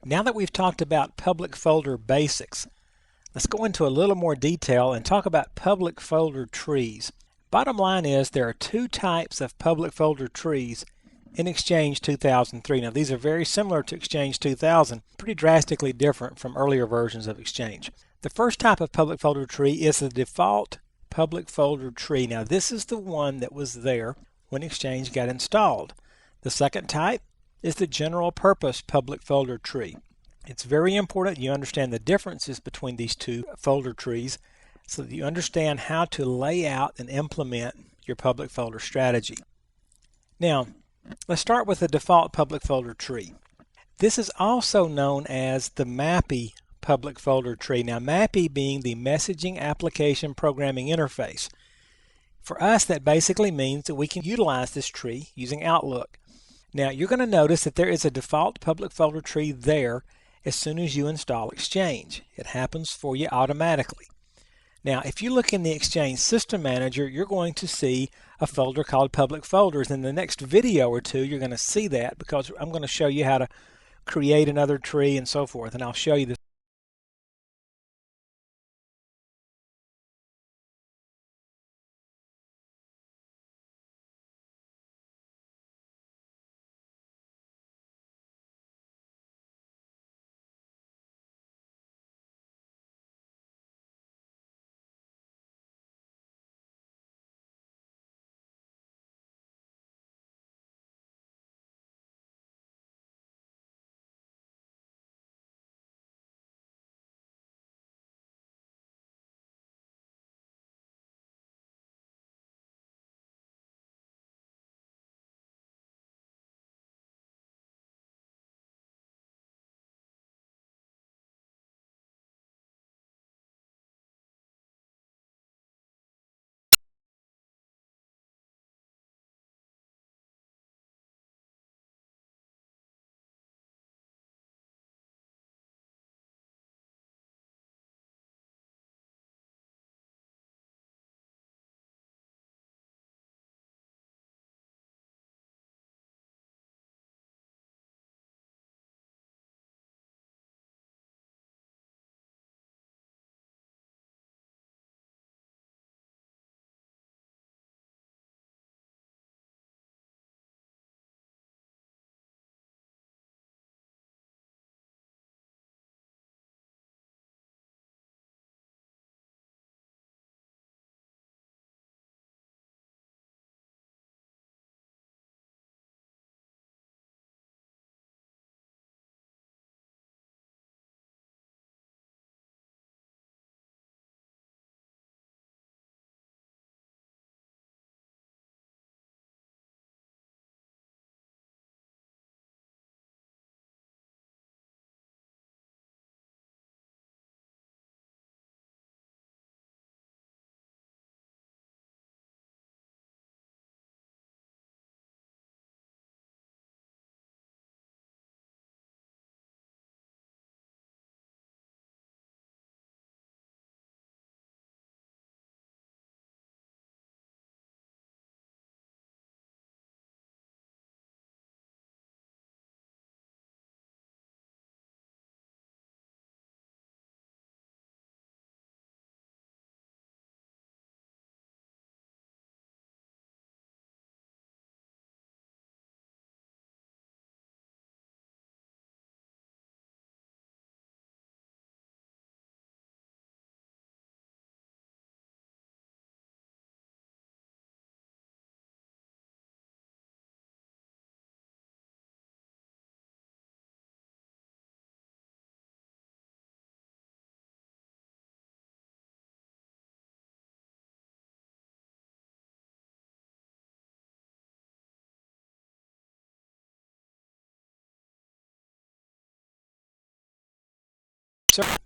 Now that we've talked about public folder basics, let's go into a little more detail and talk about public folder trees. Bottom line is there are two types of public folder trees in Exchange 2003. Now these are very similar to Exchange 2000, pretty drastically different from earlier versions of Exchange. The first type of public folder tree is the default public folder tree. Now this is the one that was there when Exchange got installed. The second type is the general purpose public folder tree. It's very important you understand the differences between these two folder trees so that you understand how to lay out and implement your public folder strategy. Now, let's start with the default public folder tree. This is also known as the MAPI public folder tree. Now, MAPI being the Messaging Application Programming Interface. For us, that basically means that we can utilize this tree using Outlook. Now, you're going to notice that there is a default public folder tree there as soon as you install Exchange. It happens for you automatically. Now, if you look in the Exchange System Manager, you're going to see a folder called Public Folders. In the next video or two, you're going to see that because I'm going to show you how to create another tree and so forth, and I'll show you this.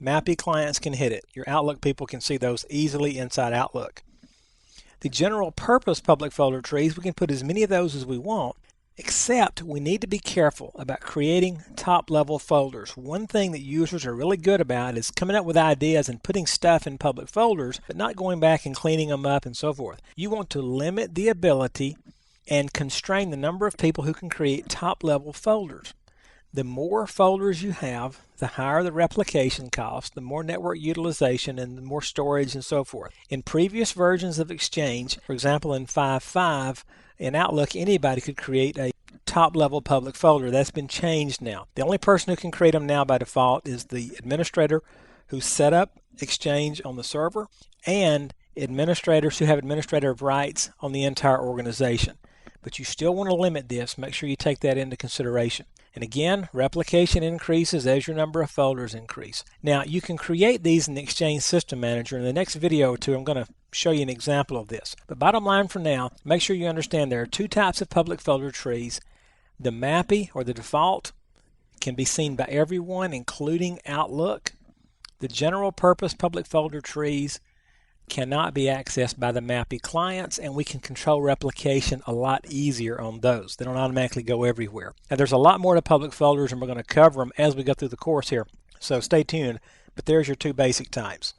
MAPI clients can hit it. Your Outlook people can see those easily inside Outlook. The general purpose public folder trees, we can put as many of those as we want, except we need to be careful about creating top level folders. One thing that users are really good about is coming up with ideas and putting stuff in public folders, but not going back and cleaning them up and so forth. You want to limit the ability and constrain the number of people who can create top level folders. The more folders you have, the higher the replication cost, the more network utilization, and the more storage and so forth. In previous versions of Exchange, for example in 5.5, in Outlook anybody could create a top-level public folder. That's been changed now. The only person who can create them now by default is the administrator who set up Exchange on the server and administrators who have administrative rights on the entire organization. But you still want to limit this. Make sure you take that into consideration. And again, replication increases as your number of folders increase. Now, you can create these in the Exchange System Manager. In the next video or two, I'm going to show you an example of this. But bottom line for now, make sure you understand there are two types of public folder trees. The MAPI, or the default, can be seen by everyone, including Outlook. The general purpose public folder trees cannot be accessed by the MAPI clients, and we can control replication a lot easier on those. They don't automatically go everywhere. Now, there's a lot more to public folders, and we're going to cover them as we go through the course here, so stay tuned. But there's your two basic types.